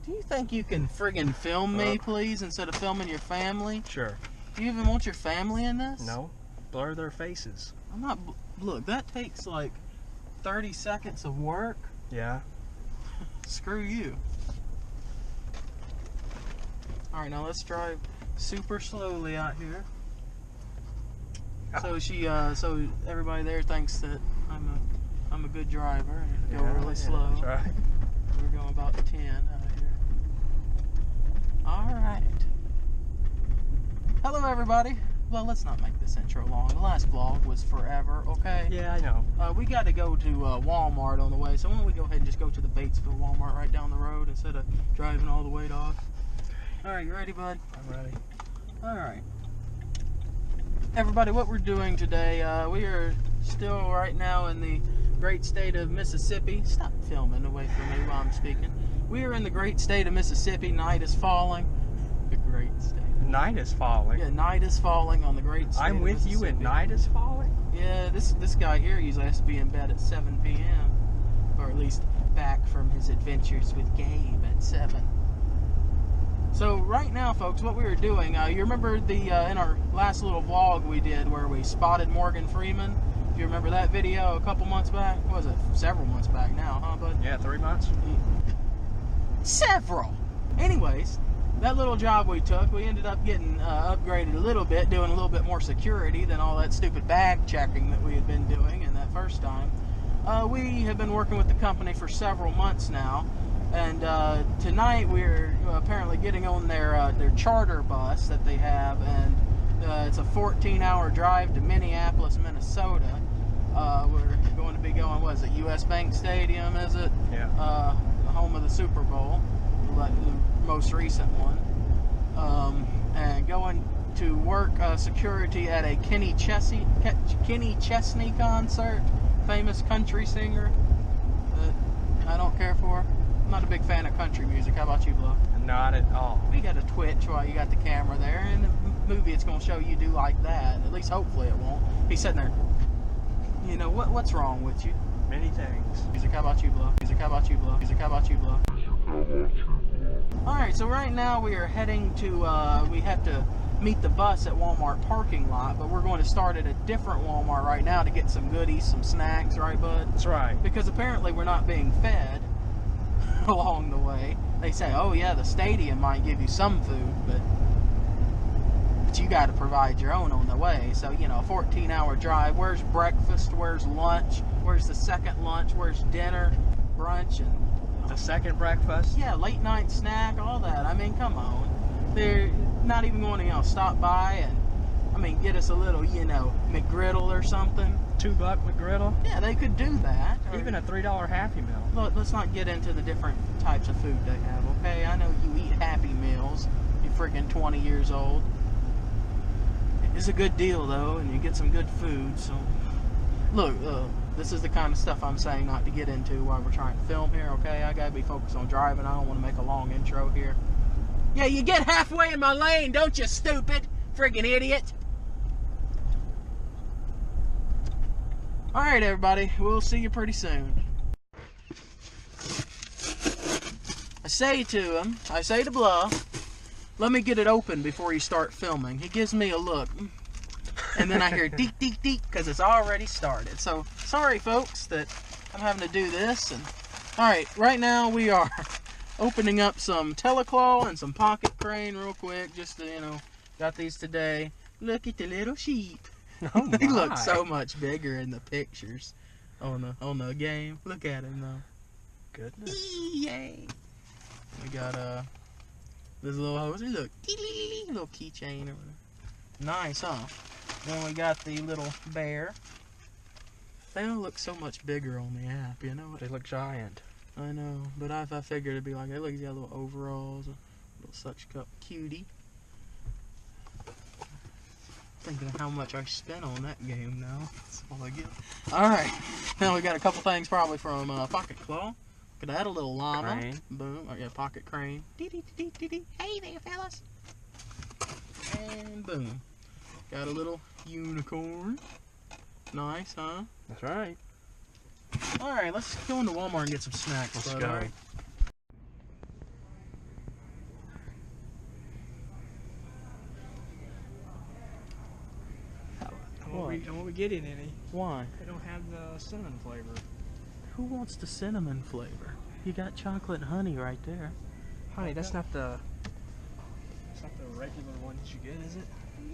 Do you think you can friggin' film me, please, instead of filming your family? Sure. Do you even want your family in this? No. Blur their faces. I'm not... Look, that takes like 30 seconds of work. Yeah. Screw you. Alright, now let's drive super slowly out here. So so everybody there thinks that I'm a good driver and go really slow. That's right. We're going about 10 out here. Alright. Hello everybody. Well, let's not make this intro long. The last vlog was forever, okay? Yeah, I know. We got to go to Walmart on the way, so why don't we go ahead and just go to the Batesville Walmart right down the road instead of driving all the way to Ogden. Alright, you ready, bud? I'm ready. Alright. Everybody, what we're doing today, we are still right now in the great state of Mississippi. Stop filming away from me while I'm speaking. We are in the great state of Mississippi. Night is falling. The great state. Night is falling. Yeah, night is falling on the great state I'm with you and night is falling? Yeah, this guy here usually has to be in bed at 7 p.m. Or at least back from his adventures with Gabe at 7. So right now, folks, what we were doing, you remember the in our last little vlog we did where we spotted Morgan Freeman? If you remember that video a couple months back? What was it? Several months back now, huh, bud? Yeah, 3 months. Several! Anyways, that little job we took, we ended up getting upgraded a little bit, doing a little bit more security than all that stupid bag checking that we had been doing in that first time. We have been working with the company for several months now. And tonight we're apparently getting on their charter bus that they have, and it's a 14-hour drive to Minneapolis, Minnesota. We're going to be going, what is it, US Bank Stadium, is it? Yeah. The home of the Super Bowl, the most recent one. And going to work security at a Kenny Chesney concert, famous country singer that I don't care for. I'm not a big fan of country music. How about you, Bluff? Not at all. We got a twitch while you got the camera there, and the movie it's going to show you do like that. At least hopefully it won't. He's sitting there, you know, what's wrong with you? Many things. Music, how about you, Bluff? Music, how about you, Bluff? Music, how about you, Bluff? Alright, so right now we are heading to, we have to meet the bus at Walmart parking lot, but we're going to start at a different Walmart right now to get some goodies, some snacks, right, bud? That's right. Because apparently we're not being fed along the way. They say, oh yeah, the stadium might give you some food, but you got to provide your own on the way. So, you know, a 14-hour drive. Where's breakfast? Where's lunch? Where's the second lunch? Where's dinner, brunch, and the second breakfast? Yeah, late night snack, all that. I mean, come on. They're not even going to, you know, stop by and, I mean, get us a little, you know, McGriddle or something. $2 McGriddle? Yeah, they could do that. Even a $3 Happy Meal. Look, let's not get into the different types of food they have, okay? I know you eat Happy Meals. You're freaking 20 years old. It's a good deal, though, and you get some good food, so... Look, this is the kind of stuff I'm saying not to get into while we're trying to film here, okay? I gotta be focused on driving. I don't want to make a long intro here. Yeah, you get halfway in my lane, don't you, stupid friggin' idiot? Alright, everybody. We'll see you pretty soon. I say to him, I say to Bluff, let me get it open before you start filming. He gives me a look. And then I hear deek, deek, deek, because it's already started. So, sorry, folks, that I'm having to do this. And alright, right now we are opening up some Teleclaw and some Pocket Crane real quick. Just to, you know, got these today. Look at the little sheep. Oh my. He looks so much bigger in the pictures on the game. Look at him, though. Goodness. Yay. We got, this little hose. Look, little keychain or whatever. Nice, huh? Then we got the little bear. They all look so much bigger on the app, you know? They look giant. I know, but I figured it'd be like, look, he's got little overalls, a little such cup cutie. Thinking of how much I spent on that game now. That's all I get. Alright, now we got a couple things probably from Pocket Claw. Could add a little llama. Crane. Boom. Oh, yeah, Pocket Crane. Dee -dee -dee -dee -dee. Hey there, fellas. And boom. Got a little unicorn. Nice, huh? That's right. Alright, let's go into Walmart and get some snacks. Let's bud, go. Alright. be getting any. Why? They don't have the cinnamon flavor. Who wants the cinnamon flavor? You got chocolate and honey right there. Honey, that's not the regular one that you get, is it?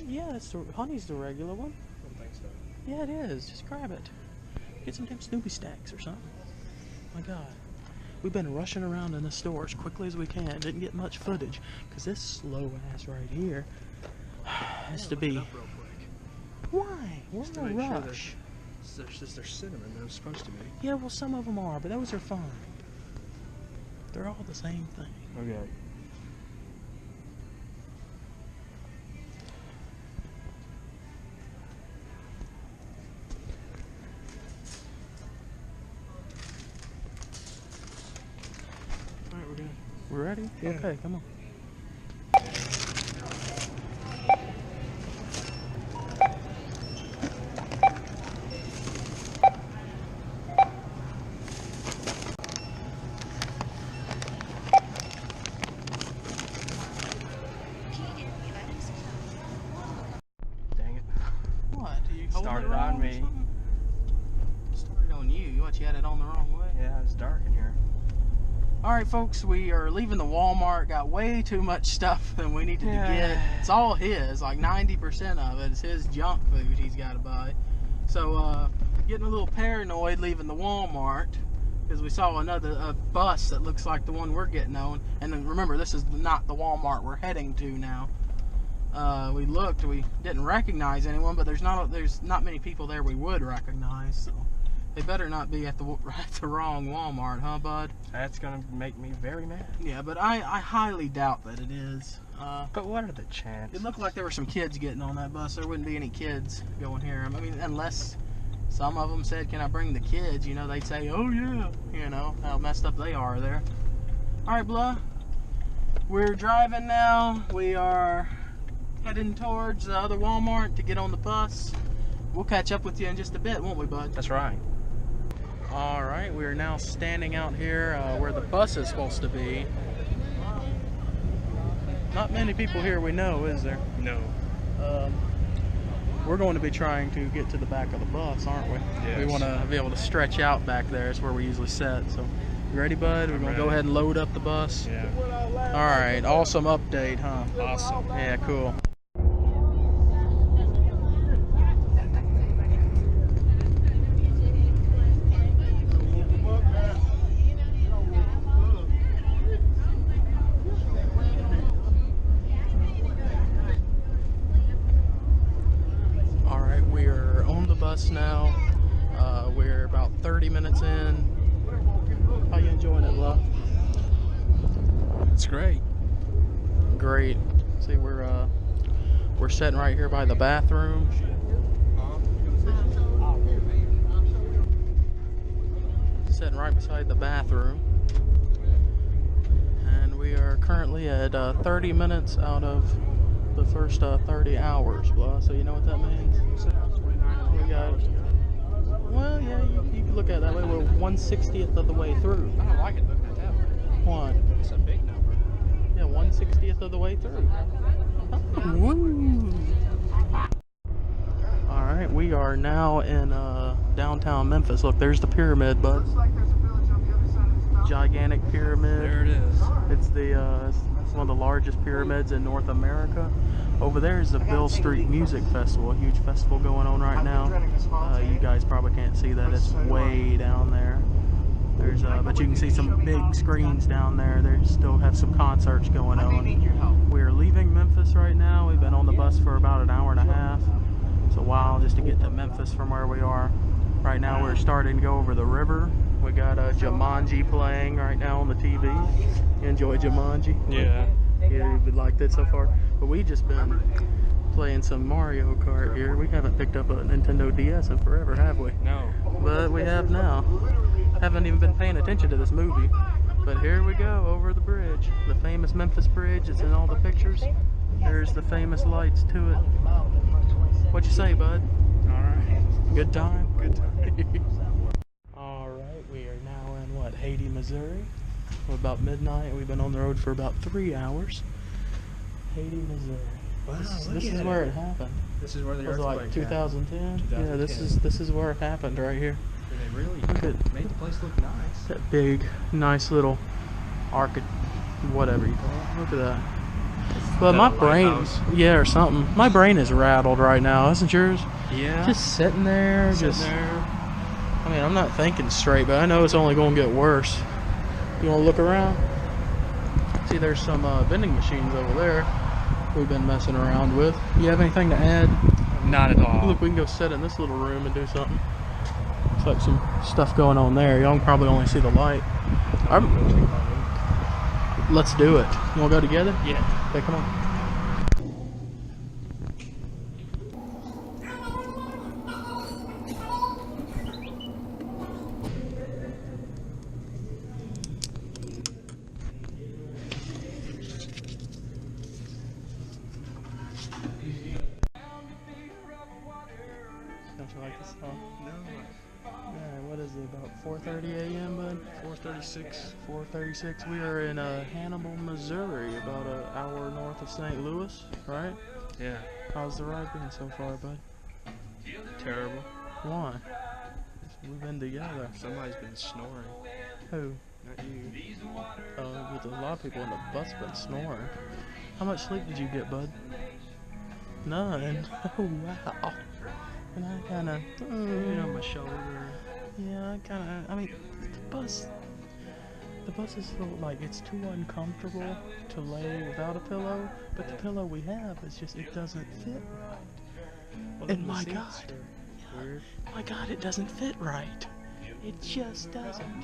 Yeah, honey's the regular one. I don't think so. Yeah, it is. Just grab it. Get some damn Snoopy stacks or something. My God. We've been rushing around in the store as quickly as we can. Didn't get much footage because this slow ass right here has to be. Look it up real quick. Why? We're Just in to a make sure rush. They're cinnamon. They're supposed to be. Yeah, well, some of them are, but those are fine. They're all the same thing. Okay. All right, we're good. We're ready? Yeah. Okay, come on. Dang it. What? You holding Started it wrong on or me. something? Started on you. What, you had it on the wrong way? Yeah, it's dark in here. Alright folks, we are leaving the Walmart. Got way too much stuff than we needed to get. It's all his, like 90% of it is his junk food he's got to buy. So getting a little paranoid leaving the Walmart because we saw a bus that looks like the one we're getting on. And then remember, this is not the Walmart we're heading to now. We looked, we didn't recognize anyone, but there's not many people there we would recognize, so they better not be at the wrong Walmart, huh, bud? That's gonna make me very mad. Yeah, but I highly doubt that it is. But what are the chances? It looked like there were some kids getting on that bus. There wouldn't be any kids going here. I mean, unless some of them said, "Can I bring the kids?" You know, they'd say, "Oh yeah." You know how messed up they are there. All right, blah. We're driving now. We are heading towards the other Walmart to get on the bus. We'll catch up with you in just a bit, won't we, bud? That's right. All right, we are now standing out here where the bus is supposed to be. Not many people here we know, is there? No. We're going to be trying to get to the back of the bus, aren't we? Yes. We want to be able to stretch out back there. It's where we usually sit. So, you ready, bud? We're going to go ahead and load up the bus. Yeah. All right, awesome update, huh? Awesome. Yeah, cool. Now we're about 30 minutes in. How you enjoying it, love? It's great. Great. See, we're sitting right here by the bathroom. Sitting right beside the bathroom, and we are currently at 30 minutes out of the first 30 hours, blah. So you know what that means? We got, well, yeah, you can look at it that way. We're 1/60th of the way through. I don't like it looking at that way. What? It's a big number. Yeah, 1/60th of the way through. Woo! All right, we are now in downtown Memphis. Look, there's the pyramid, bud. Gigantic pyramid. There it is. It's one of the largest pyramids in North America. Over there is the Bill Street Music Festival, a huge festival going on right now. You guys probably can't see that; it's way down there. But you can see some big screens down there. They still have some concerts going on. We're leaving Memphis right now. We've been on the bus for about an hour and a half. It's a while just to get to Memphis from where we are. Right now we're starting to go over the river. We got Jumanji playing right now on the TV. You enjoy Jumanji? Yeah. Yeah, you've liked it so far. But we just been playing some Mario Kart here. We haven't picked up a Nintendo DS in forever, have we? No. But we have now. Haven't even been paying attention to this movie. But here we go, over the bridge. The famous Memphis Bridge. It's in all the pictures. There's the famous lights to it. What'd you say, bud? Alright. Good time? Good time. Alright, we are now in, what, Haiti, Missouri? About midnight. We've been on the road for about 3 hours. Haiti, Missouri. Wow, This is where it happened. This is where the It was earthquake like 2010. Yeah, this 2010. is where it happened right here. And they really Look at made the place look nice. that big, nice little whatever you call it. Look at that. But my brain, yeah, or something. My brain is rattled right now. Isn't yours? Yeah. Just sitting there, I mean, I'm not thinking straight, but I know it's only going to get worse. You want to look around? See, there's some vending machines over there we've been messing around with. You have anything to add? Not at all. Look, we can go sit in this little room and do something. Looks like some stuff going on there. Y'all can probably only see the light. Let's do it. You want to go together? Yeah. Okay, come on. Don't you like this song? No. Yeah, what is it, about 4:30 a.m., bud? 436. 4:36. We are in Hannibal, Missouri, about an hour north of St. Louis, right? Yeah. How's the ride been so far, bud? Terrible. Why? We've been together. Somebody's been snoring. Who? Not you. With a lot of people in the bus been snoring. How much sleep did you get, bud? None. Oh, wow. And I kind of... on my shoulder. Yeah, I mean, the bus is so, like, it's too uncomfortable to lay without a pillow, but the pillow we have is just, it doesn't fit right. Well, And my God, it doesn't fit right. It just doesn't.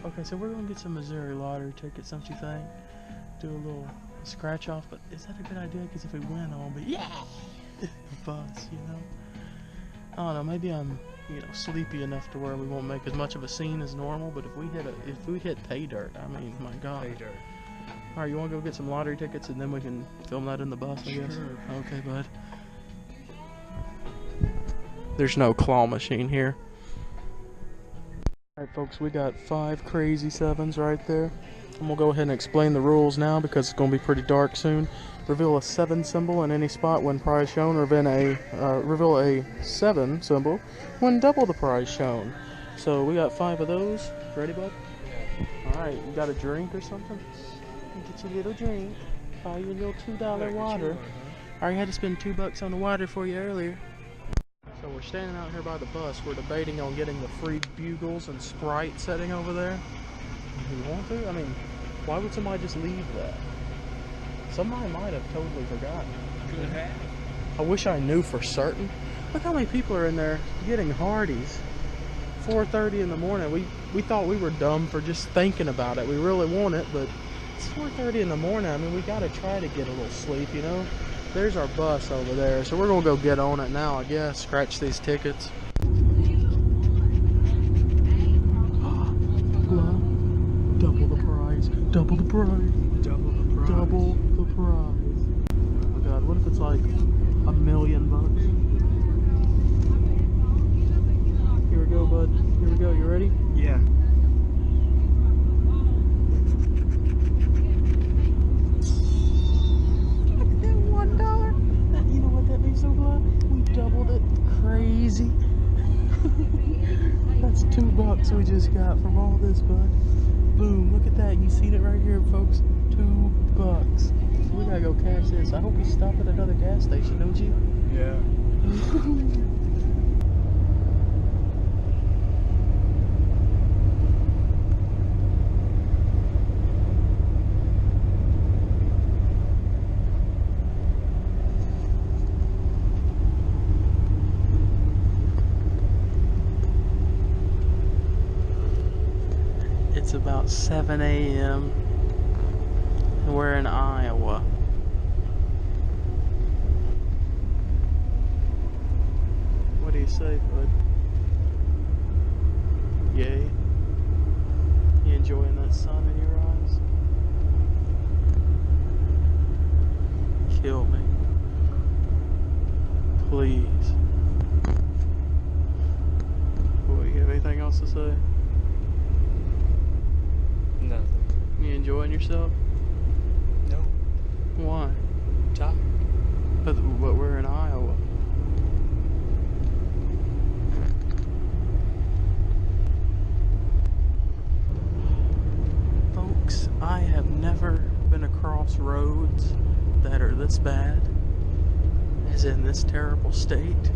Okay, so we're gonna get some Missouri lottery tickets, don't you think? Do a little scratch off, but is that a good idea? Because if we win, I'll be the bus, you know? I don't know, maybe I'm, sleepy enough to where we won't make as much of a scene as normal, but if we hit pay dirt, I mean, my God. Pay dirt. Alright, you wanna go get some lottery tickets and then we can film that in the bus, I guess? Sure. Okay, bud. There's no claw machine here. Alright, folks, we got 5 crazy 7s right there. I'm gonna go ahead and explain the rules now because it's gonna be pretty dark soon. Reveal a 7 symbol in any spot when prize shown, or reveal a 7 symbol when double the prize shown. So we got 5 of those. Ready, bud? Alright, you got a drink or something? Get your little drink. Buy your little $2 water. I already had to spend $2 on the water for you earlier. So we're standing out here by the bus. We're debating on getting the free Bugles and Sprite setting over there. You want to? I mean, why would somebody just leave that? Somebody might have totally forgotten. Could have. I wish I knew for certain. Look how many people are in there getting Hardee's. 4:30 in the morning. We thought we were dumb for just thinking about it. We really want it, but it's 4:30 in the morning. I mean, we got to try to get a little sleep, you know? There's our bus over there, so we're going to go get on it now, I guess. Scratch these tickets. Double the prize. Double the prize. Double the prize. Double the prize. Oh my God, what if it's like $1 million? Here we go, bud. Here we go. You ready? Yeah. $1. You know what that means, so glad? We doubled it. Crazy. That's $2 we just got from all this, bud. Boom, look at that. You seen it right here, folks. $2. So we gotta go cash this. I hope we stop at another gas station, don't you? Yeah. It's about 7 a.m. and we're in Iowa. What do you say, bud? Yay? You enjoying that sun in your eyes? Kill me. Please. Boy, you have anything else to say? Nothing. You enjoying yourself? No. Why? Tired. But we're in Iowa. Folks, I have never been across roads that are this bad as in this terrible state.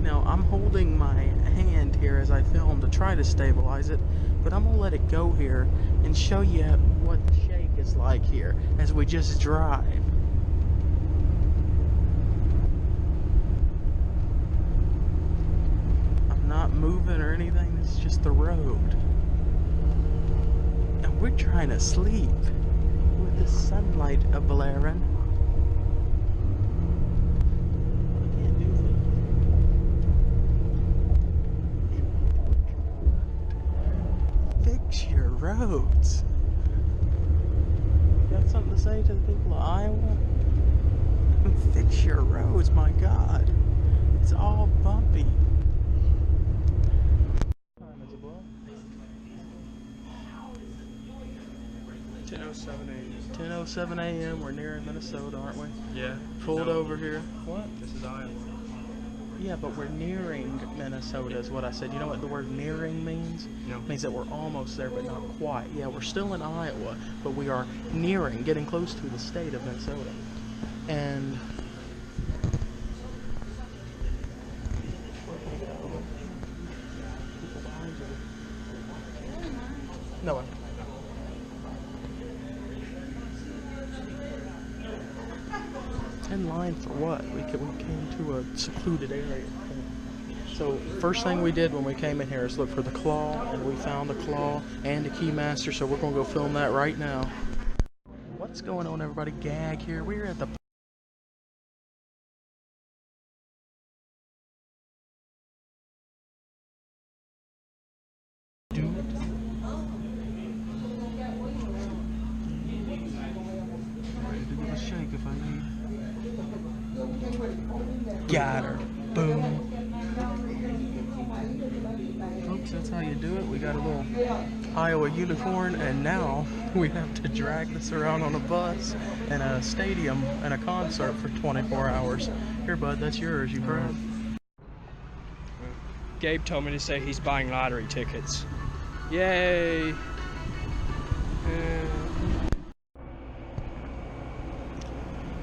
Now, I'm holding my hand here as I film to try to stabilize it, but I'm gonna let it go here and show you what the shake is like here as we just drive. I'm not moving or anything, it's just the road. And we're trying to sleep with the sunlight blaring. Fix your roads. You got something to say to the people of Iowa? Fix your roads, my God. It's all bumpy. 10:07 a.m. 10:07 a.m. We're near Minnesota, aren't we? Yeah. Pulled over here. What? This is Iowa. Yeah, but we're nearing Minnesota is what I said. You know what the word nearing means? No. It means that we're almost there, but not quite. Yeah, we're still in Iowa, but we are nearing, getting close to the state of Minnesota. And no one. In line for what? We came to a secluded area. So first thing we did when we came in here is look for the claw, and we found the claw and the keymaster, so we're going to go film that right now. What's going on, everybody? Gag here. We're at the shake if I need. Got her. Boom. Folks, that's how you do it. We got a little Iowa unicorn, and now we have to drag this around on a bus and a stadium and a concert for 24 hours. Here, bud, that's yours. You heard. Gabe told me to say he's buying lottery tickets. Yay!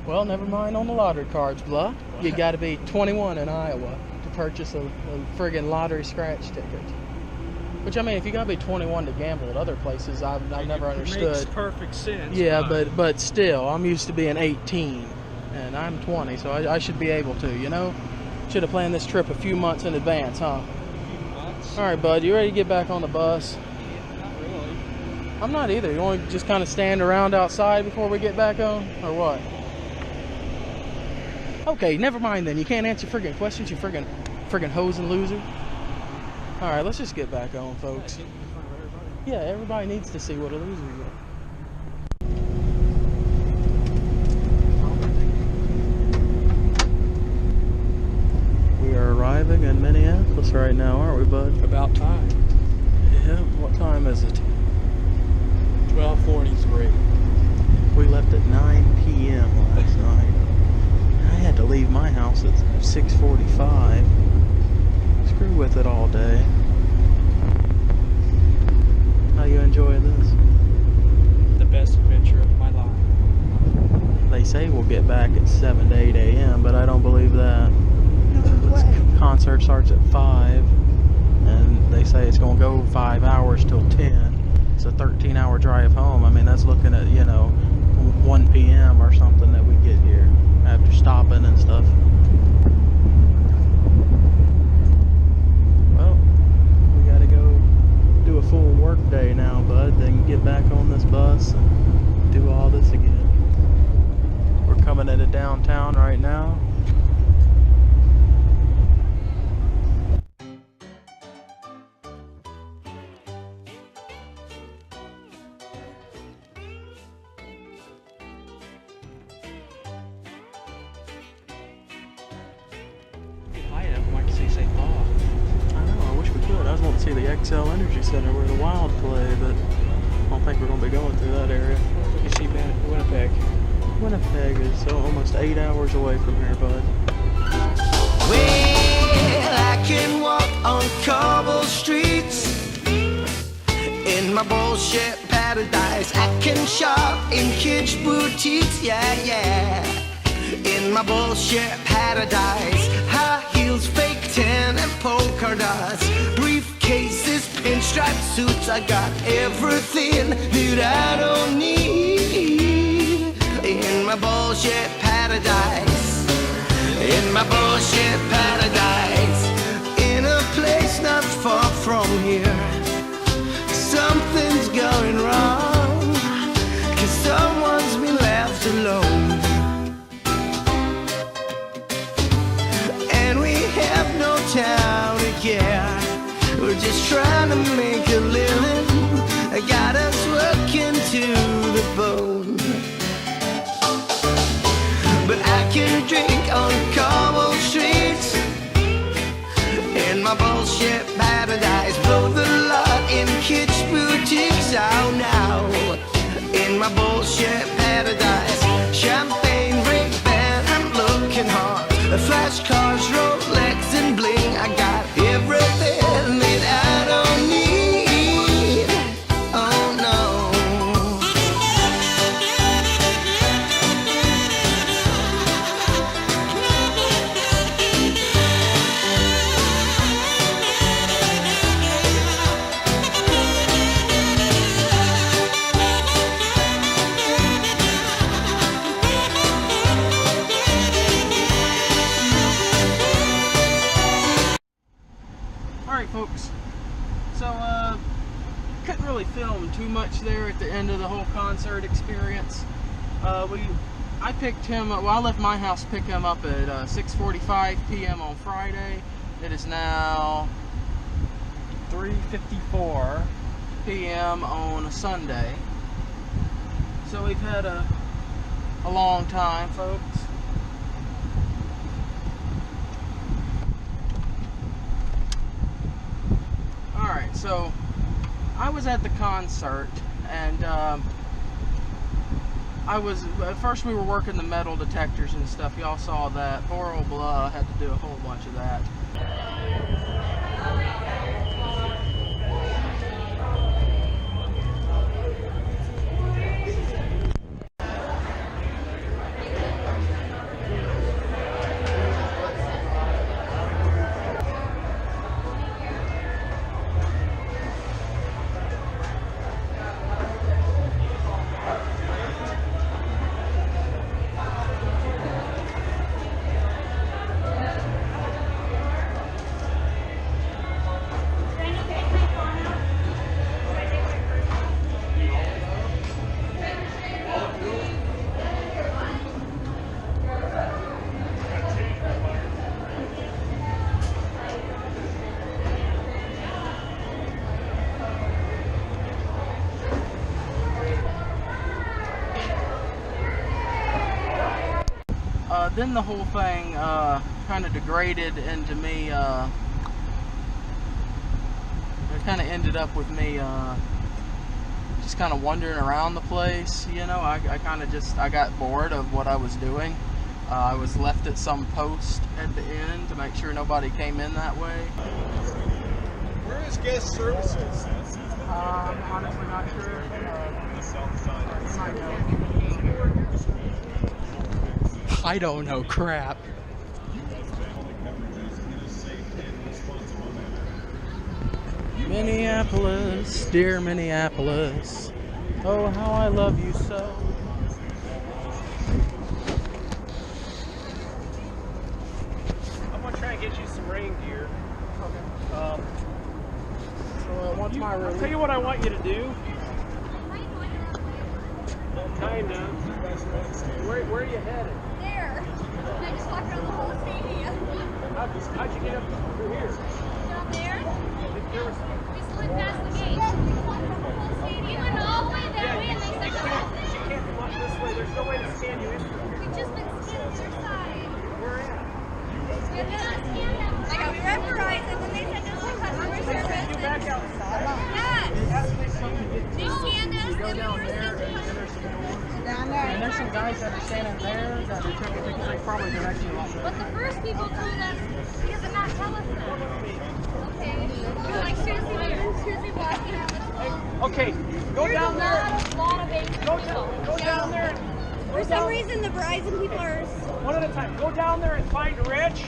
Well, never mind on the lottery cards, blah. You got to be 21 in Iowa to purchase a friggin' lottery scratch ticket. Which, I mean, if you got to be 21 to gamble at other places, I've never understood. It makes perfect sense. Yeah, but still, I'm used to being 18, and I'm 20, so I should be able to, you know? Should have planned this trip a few months in advance, huh? All right, bud, you ready to get back on the bus? Not really. I'm not either. You want to just kind of stand around outside before we get back on, or what? Okay, never mind then. You can't answer friggin' questions, you friggin' hose and loser. All right, let's just get back on, folks. Yeah, everybody needs to see what a loser is. We are arriving in Minneapolis right now, aren't we, bud? About time. Yeah, what time is it? 12:43. We left at 9 p.m. last night. I had to leave my house at 6:45. Screw with it all day. How you enjoy this? The best adventure of my life. They say we'll get back at 7 to 8 a.m., but I don't believe that. This concert starts at 5, and they say it's going to go 5 hours till 10. It's a 13-hour drive home. I mean, that's looking at, 1 p.m. or something that we get here after stopping and stuff. Well, we got to go do a full work day now, bud, then get back on this bus and do all this again. We're coming into downtown right now. I just want to see the XL Energy Center where the Wild play, but I don't think we're going to be going through that area. You see Winnipeg. Winnipeg is almost 8 hours away from here, bud. Well, I can walk on cobble streets in my bullshit paradise. I can shop in kids' boutiques, yeah, yeah. In my bullshit paradise, high heels, fake tan, and polka dots, briefcases, pinstripe suits. I got everything that I don't need in my bullshit paradise. In my bullshit paradise, in a place not far from here. Something's going wrong, 'cause someone's been left alone. And we have no town to care. We're just trying to make a living. Got us working to the bone. But I can drink on cobble streets in my bullshit paradise. Blow the lot in kids' boutiques out now. In my bullshit paradise, champagne, ring band, I'm looking hard. Flash cars, Rolex and bling. I got everything that I don't need. Oh no. Alright folks, so couldn't really film too much there at the end of the whole concert experience. I picked him up, well, I left my house to pick him up at 6:45 p.m. on Friday. It is now 3:54 p.m. on a Sunday. So we've had a long time, folks. Alright, so I was at the concert, and at first we were working the metal detectors and stuff. Y'all saw that. Poor old Blah had to do a whole bunch of that. Then the whole thing kind of degraded into me, it kind of ended up with me just kind of wandering around the place, you know. I got bored of what I was doing. I was left at some post at the end to make sure nobody came in that way. Where is guest services? I'm honestly not sure. You might know. I don't know crap. Minneapolis, dear Minneapolis, oh how I love you so. I'm gonna try and get you some rain gear. Okay. So what's my I'll relief? tell you what I want you to do. Kind of. Where are you headed? There. I just walked around the whole stadium. How'd you get up through here? Down there, There was, we slid past the gate. We walked around the whole stadium. We went all the way that way and they said you can't come up this way. There's no way to scan you in from here. we've just been scanning your side. Where at? We had not scanned them. Like we were at Verizon and they said just like customer service. You back outside. Yes. That's what they told me to do. They scanned us and we were sent to customer service. And there's some guys guys that are standing there that are checking tickets, they probably direct you a lot better. But the first people told us, he does not tell us that. Okay. You're like, seriously walking out this. Okay, go down there. There's a lot of Asian people. Go down there. For some reason, the Verizon people are... One at a time. Go down there and find Rich.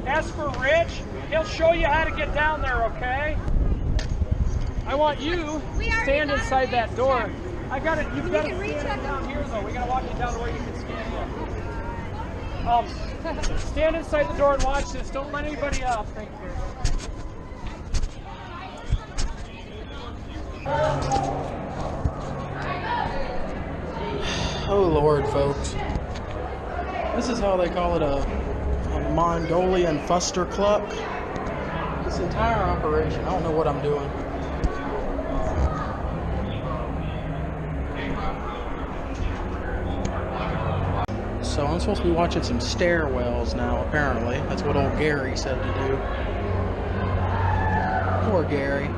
Ask for Rich. He'll show you how to get down there, okay? I want you to stand inside that door. I got it. You've got to stand down here, though. We got to walk you down to where you can stand in. Stand inside the door and watch this. Don't let anybody else. Thank you. Oh Lord, folks. This is how they call it a Mongolian fuster cluck. This entire operation, I don't know what I'm doing. So I'm supposed to be watching some stairwells now, apparently. That's what old Gary said to do. Poor Gary.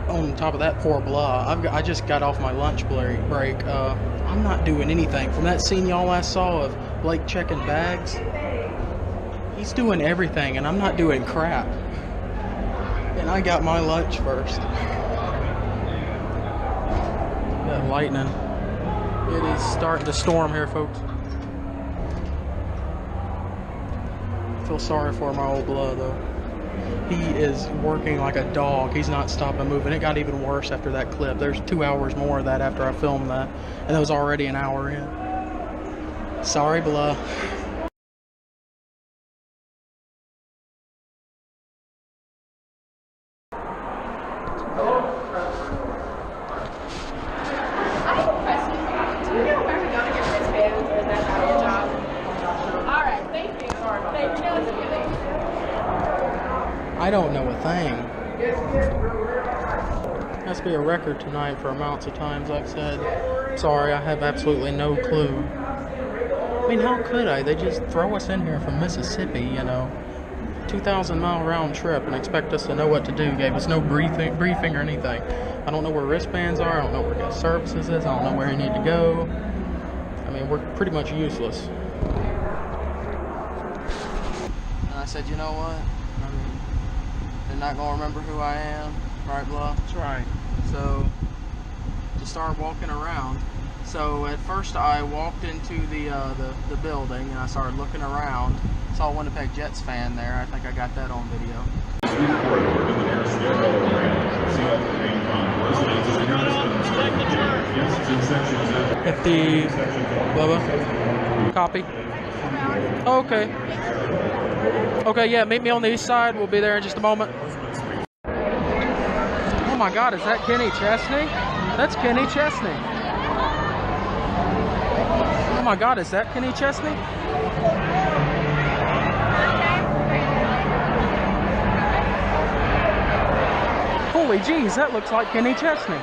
On top of that, poor blah. I just got off my lunch break. I'm not doing anything. From that scene y'all last saw of Blake checking bags, he's doing everything, and I'm not doing crap. And I got my lunch first. That lightning. It is starting to storm here, folks. I feel sorry for my old blood, though. He is working like a dog. He's not stopping moving. It got even worse after that clip. There's 2 hours more of that after I filmed that. And it was already an hour in. Sorry, blah. I don't know a thing. Has to be a record tonight for amounts of times I've said, sorry, I have absolutely no clue. I mean, how could I? They just throw us in here from Mississippi, you know, 2,000-mile round trip and expect us to know what to do. Gave us no briefing or anything. I don't know where wristbands are. I don't know where guest services is. I don't know where you need to go. I mean, we're pretty much useless. And I said, you know what? They're not going to remember who I am, right, blah? That's right. So, just started walking around. So, at first I walked into the building, and I started looking around. Saw a Winnipeg Jets fan there. I think I got that on video. At the Bubba copy. Oh, okay. Okay, yeah, meet me on the east side. We'll be there in just a moment. Oh my God, is that Kenny Chesney? That's Kenny Chesney. Oh my God, is that Kenny Chesney? Holy jeez, that looks like Kenny Chesney.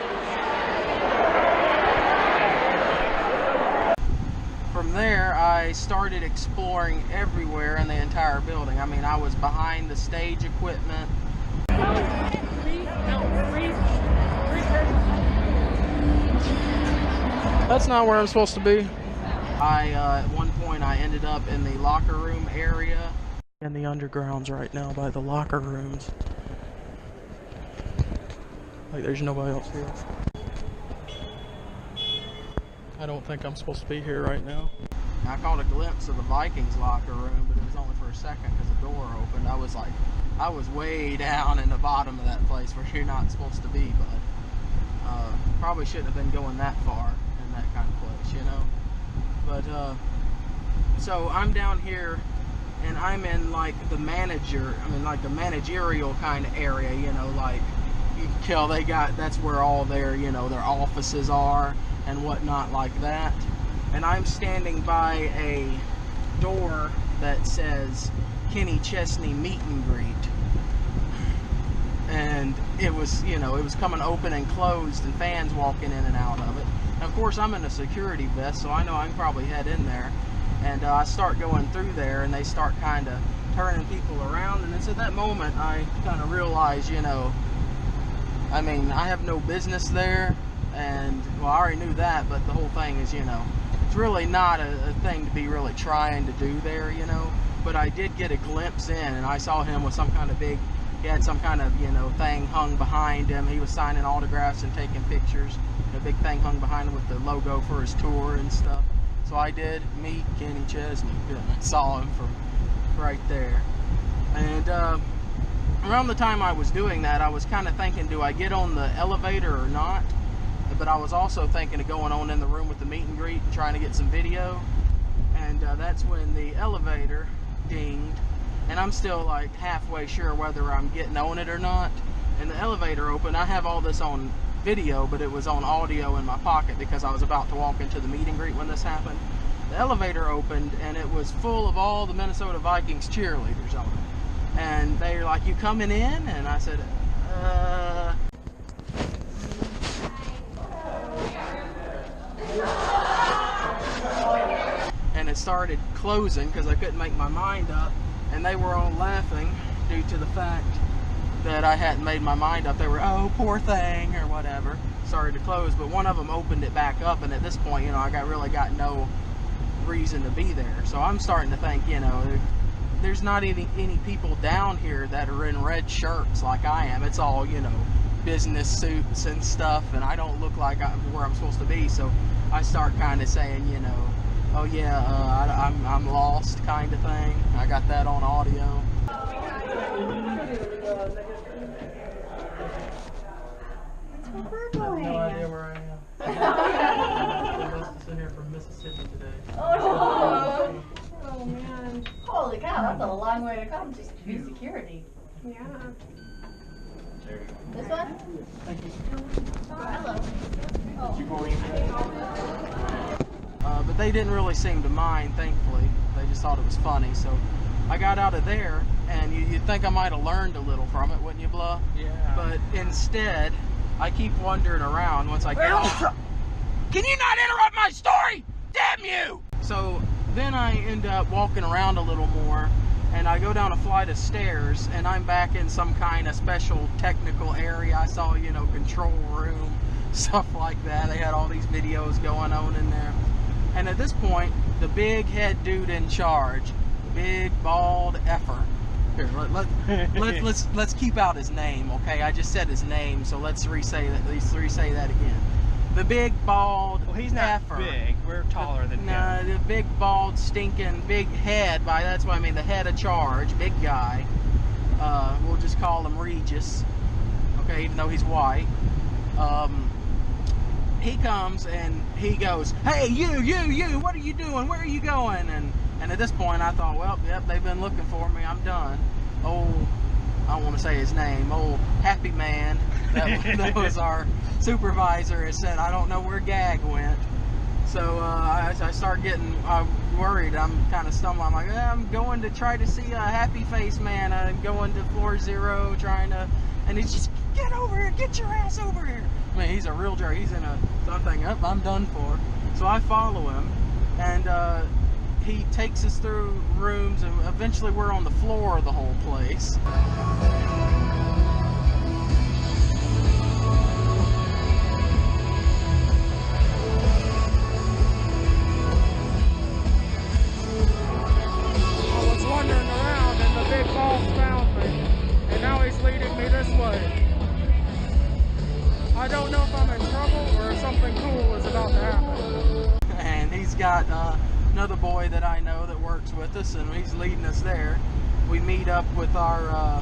From there, I started exploring everywhere in the entire building. I mean, I was behind the stage equipment. That's not where I'm supposed to be. At one point, I ended up in the locker room area. In the undergrounds right now by the locker rooms. Like, there's nobody else here. I don't think I'm supposed to be here right now. I caught a glimpse of the Vikings locker room, but it was only for a second because the door opened. I was way down in the bottom of that place where you're not supposed to be, but probably shouldn't have been going that far in that kind of place, you know. But so I'm down here, and I'm in like the managerial kind of area, you know, like you can tell that's where all their, you know, their offices are and whatnot like that. And I'm standing by a door that says Kenny Chesney meet and greet. And it was, you know, it was coming open and closed and fans walking in and out of it. And of course, I'm in a security vest, so I know I can probably head in there. And I start going through there, and they start kind of turning people around. And it's at that moment, I kind of realize, you know, I mean, I have no business there. And, well, I already knew that, but the whole thing is, you know, it's really not a thing to be really trying to do there, you know. But I did get a glimpse in, and I saw him with some kind of big, he had some kind of, you know, thing hung behind him. He was signing autographs and taking pictures. A big thing hung behind him with the logo for his tour and stuff. So I did meet Kenny Chesney. I saw him from right there. And around the time I was doing that, I was kind of thinking, do I get on the elevator or not? But I was also thinking of going on in the room with the meet and greet and trying to get some video. And that's when the elevator dinged. And I'm still like halfway sure whether I'm getting on it or not. And the elevator opened. I have all this on video, but it was on audio in my pocket because I was about to walk into the meet and greet when this happened. The elevator opened and it was full of all the Minnesota Vikings cheerleaders on it. And they were like, "You coming in?" And I said, And it started closing because I couldn't make my mind up. And they were all laughing due to the fact that I hadn't made my mind up. They were, "Oh, poor thing," or whatever. Started to close, but one of them opened it back up, and at this point, you know, I really got no reason to be there. So I'm starting to think, you know, there's not any people down here that are in red shirts like I am. It's all, you know, business suits and stuff, and I don't look like I'm where I'm supposed to be. So I start kind of saying, you know, "Oh yeah, I'm lost," kind of thing. I got that on audio. We're No idea where I am. I'm supposed to sit here from Mississippi today. Oh man. Holy cow, that's a long way to come just to be security. Yeah. This one? Thank you. Hello. But they didn't really seem to mind, thankfully. They just thought it was funny. So I got out of there, and you'd think I might have learned a little from it, wouldn't you, Blah? Yeah. But instead, I keep wandering around once I get off. Can you not interrupt my story? Damn you! So then I end up walking around a little more, and I go down a flight of stairs, and I'm back in some kind of special technical area. I saw, you know, control room, stuff like that. They had all these videos going on in there. And at this point, the big head dude in charge, big bald effer. Here, let's keep out his name, okay? I just said his name, so let's re-say that again. The big bald. Well, he's not effer. big. We're taller than him. No, the big bald stinking big head. That's what I mean. The head of charge, big guy. We'll just call him Regis. Okay, even though he's white. He comes and he goes, "Hey, you, what are you doing? Where are you going?" And at this point, I thought, well, yep, they've been looking for me. I'm done. Oh, I don't want to say his name. Old Happy Man, that was our supervisor, has said, "I don't know where Gag went." So I start getting worried. I'm kind of stumbling. I'm like, I'm going to try to see a Happy Face Man. I'm going to floor 0, trying to, and he's just, "Get over here, get your ass over here." I mean, he's a real jerk. He's in a something. Up, I'm done for. So I follow him, and he takes us through rooms, and eventually we're on the floor of the whole place. I was wandering around and the big boss found me. And now he's leading me this way. I don't know if I'm in trouble or if something cool is about to happen. And he's got another boy that I know that works with us, and he's leading us there. We meet up with our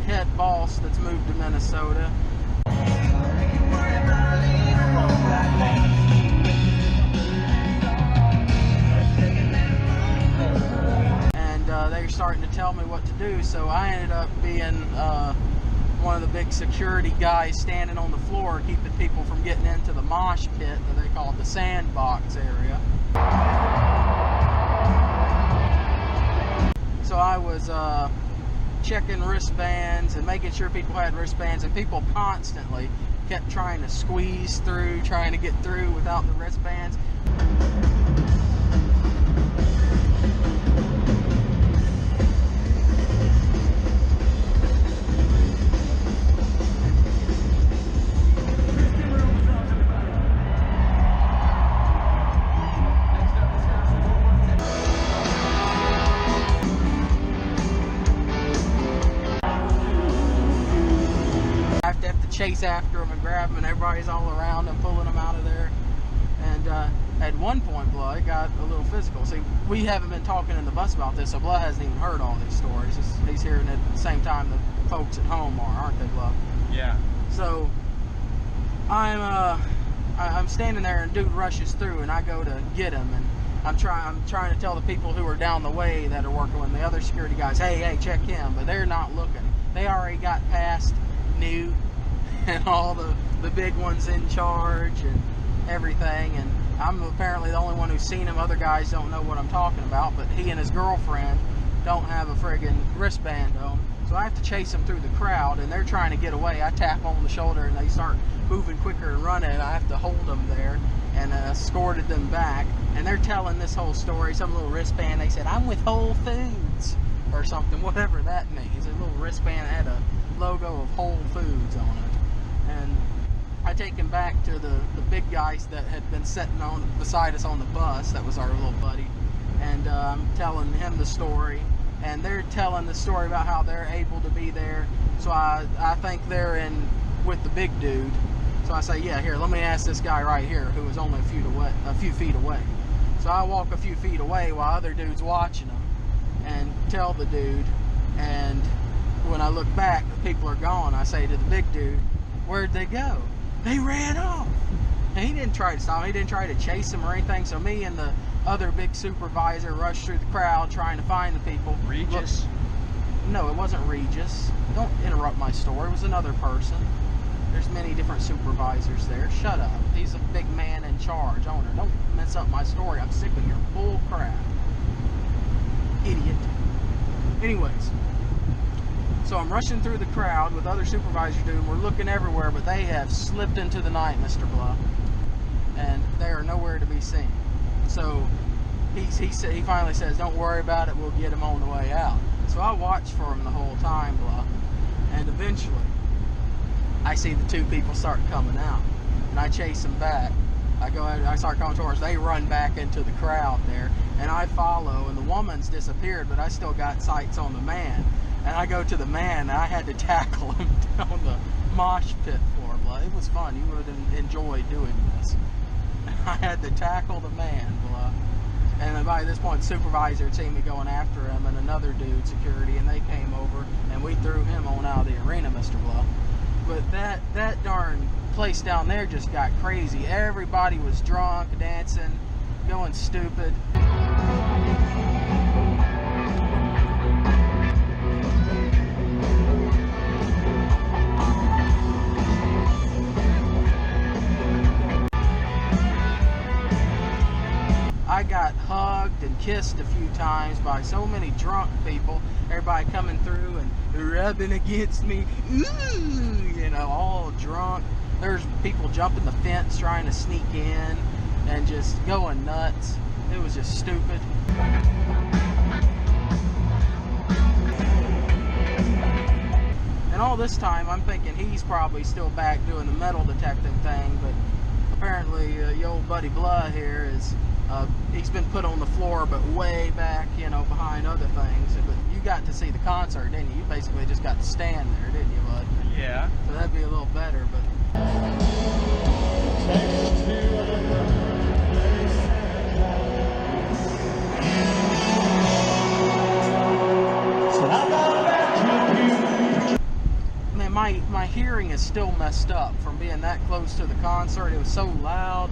head boss that's moved to Minnesota. And they're starting to tell me what to do, so I ended up being one of the big security guys standing on the floor, keeping people from getting into the mosh pit that they call the sandbox area. So I was checking wristbands and making sure people had wristbands, and people constantly kept trying to squeeze through, trying to get through without the wristbands. I have to chase after them and grab them, and everybody's all around them, pulling them out of there. And at one point, Blah, it got a little physical. See, we haven't been talking in the bus about this, so Blah hasn't even heard all these stories. He's hearing it at the same time the folks at home are, aren't they, Blah? Yeah. So I'm standing there, and dude rushes through, and I go to get him, and I'm trying to tell the people who are down the way that are working with the other security guys, hey, check him, but they're not looking. They already got past Newt and all the big ones in charge and everything, and I'm apparently the only one who's seen him. Other guys don't know what I'm talking about, but he and his girlfriend don't have a friggin' wristband on. So I have to chase them through the crowd, and they're trying to get away. I tap them on the shoulder, and they start moving quicker and running, and I have to hold them there and escorted them back. And they're telling this whole story, some little wristband. They said, I'm with Whole Foods or something, whatever that means. A little wristband that had a logo of Whole Foods on it. And I take him back to the big guys that had been sitting on beside us on the bus. That was our little buddy. And I'm telling him the story. And they're telling the story about how they're able to be there. So I think they're in with the big dude. So I say, yeah, here, let me ask this guy right here who was only a few feet away. So I walk a few feet away while other dude's watching them and tell the dude. And when I look back, the people are gone. I say to the big dude, where'd they go? They ran off. And he didn't try to stop. He didn't try to chase them or anything. So me and the other big supervisor rushed through the crowd trying to find the people. Regis? No, it wasn't Regis. Don't interrupt my story. It was another person. There's many different supervisors there. Shut up. He's a big man in charge, owner. Don't mess up my story. I'm sick of your bull crap. Idiot. Anyways, so I'm rushing through the crowd with other supervisors doing. We're looking everywhere, but they have slipped into the night, Mr. Bluff, and they are nowhere to be seen. So he finally says, "Don't worry about it. We'll get them on the way out." So I watch for him the whole time, Bluff, and eventually I see the two people start coming out, and I chase them back. I start coming towards. They run back into the crowd there, and I follow. And the woman's disappeared, but I still got sights on the man. And I go to the man, and I had to tackle him down the mosh pit floor. Blah. It was fun. You would have enjoyed doing this. I had to tackle the man, blah. And by this point, the supervisor had seen me going after him, and another dude, security, and they came over, and we threw him on out of the arena, Mr. Bluff. But that darn place down there just got crazy. Everybody was drunk, dancing, going stupid. I got hugged and kissed a few times by so many drunk people. Everybody coming through and rubbing against me. Ooh, you know, all drunk. There's people jumping the fence trying to sneak in and just going nuts. It was just stupid. And all this time, I'm thinking he's probably still back doing the metal detecting thing, but apparently your old buddy Blood here is he's been put on the floor, but way back, you know, behind other things. But you got to see the concert, didn't you? You basically just got to stand there, didn't you, bud? Yeah. So that'd be a little better, but. Man, my hearing is still messed up from being that close to the concert. It was so loud.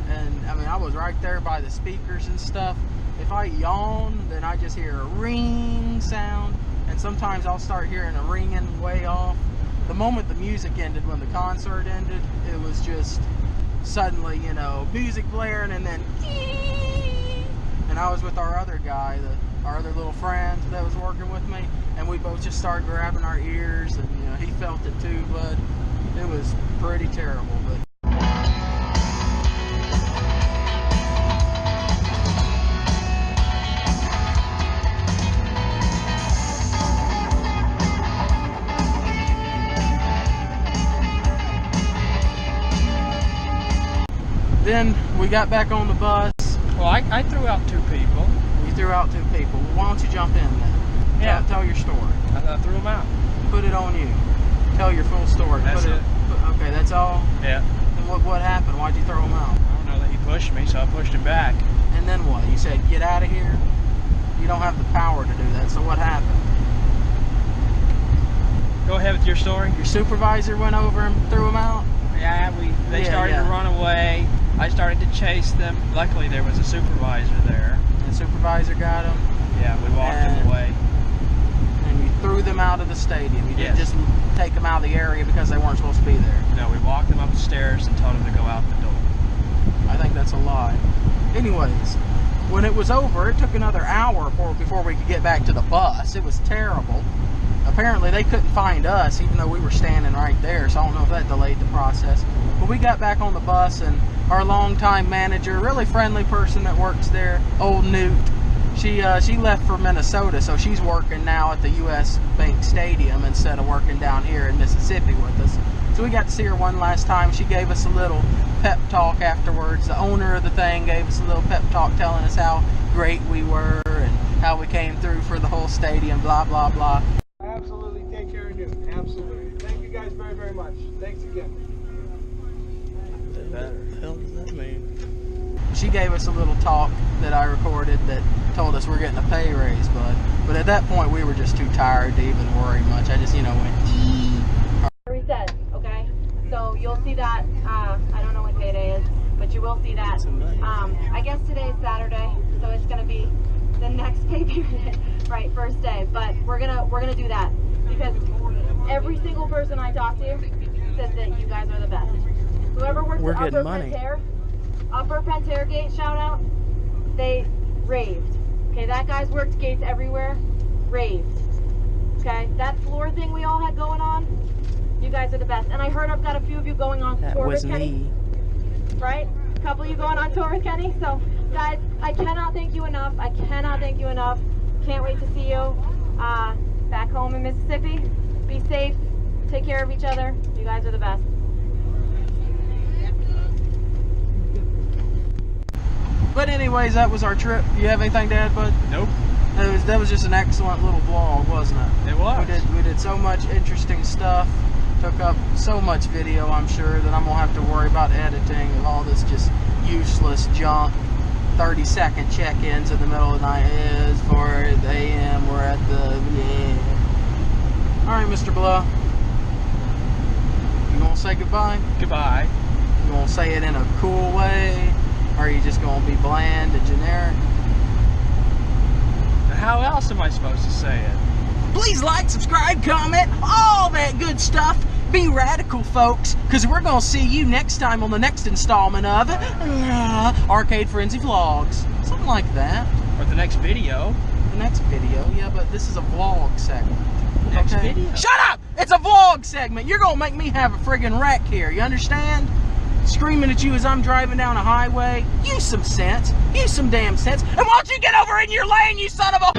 And I mean, I was right there by the speakers and stuff. If I yawn, then I just hear a ring sound, and sometimes I'll start hearing a ringing way off. The moment the music ended, when the concert ended, it was just suddenly, you know, music blaring, and then and I was with our other guy, our other little friend that was working with me, and we both just started grabbing our ears, and you know, he felt it too, but it was pretty terrible. But then we got back on the bus. Well, I threw out 2 people. You threw out 2 people. Well, why don't you jump in then? Yeah. Tell your story. I threw them out. Put it on you. Tell your full story. That's it. Okay, that's all? Yeah. And what happened? Why'd you throw him out? I don't know that he pushed me, so I pushed him back. And then what? You said, get out of here? You don't have the power to do that, so what happened? Go ahead with your story. Your supervisor went over and threw him out? Yeah, they started to run away. I started to chase them. Luckily, there was a supervisor there. The supervisor got him? Yeah, we walked them away. And you threw them out of the stadium? You didn't just take them out of the area because they weren't supposed to be there? No, we walked them up the stairs and told them to go out the door. I think that's a lie. Anyways, when it was over, it took another hour before we could get back to the bus. It was terrible. Apparently, they couldn't find us, even though we were standing right there, so I don't know if that delayed the process. But we got back on the bus, and our longtime manager, really friendly person that works there, old Newt, she left for Minnesota, so she's working now at the U.S. Bank Stadium instead of working down here in Mississippi with us. So we got to see her one last time. She gave us a little pep talk afterwards. The owner of the thing gave us a little pep talk telling us how great we were and how we came through for the whole stadium, blah, blah, blah. Absolutely, take care of you. Absolutely. Thank you guys very, very much. Thanks again. What the hell does that mean? She gave us a little talk that I recorded that told us we're getting a pay raise, but at that point we were just too tired to even worry much. I just, went Reset, okay? So you'll see that, I don't know what payday is, but you will see that. I guess today is Saturday, so it's gonna be the next pay period, right, first day. But we're gonna do that because every single person I talk to says that you guys are the best. Whoever works at Upper Pentair Gate, shout out, they raved. Okay, that guy's worked gates everywhere, raved. Okay, that floor thing we all had going on, you guys are the best. And I heard I've got a few of you going on tour with Kenny. Right? A couple of you going on tour with Kenny. So, guys, I cannot thank you enough. I cannot thank you enough. Can't wait to see you back home in Mississippi. Be safe. Take care of each other. You guys are the best. But anyways, that was our trip. You have anything to add, bud? Nope. That was just an excellent little vlog, wasn't it? It was. We did so much interesting stuff. Took up so much video, I'm sure, that I'm going to have to worry about editing and all this just useless junk. 30-second check-ins in the middle of the night. It's 4 a.m. We're at the... Yeah. Alright, Mr. Blow. You going to say goodbye? Goodbye. You going to say it in a cool way? Or are you just going to be bland and generic? How else am I supposed to say it? Please like, subscribe, comment, all that good stuff. Be radical, folks, because we're going to see you next time on the next installment of Arcade Frenzy Vlogs. Something like that. Or the next video. The next video, yeah, but this is a vlog segment. Next video. Shut up! It's a vlog segment. You're going to make me have a friggin' wreck here. You understand? Screaming at you as I'm driving down a highway. Use some sense. Use some damn sense. And why don't you get over in your lane, you son of a...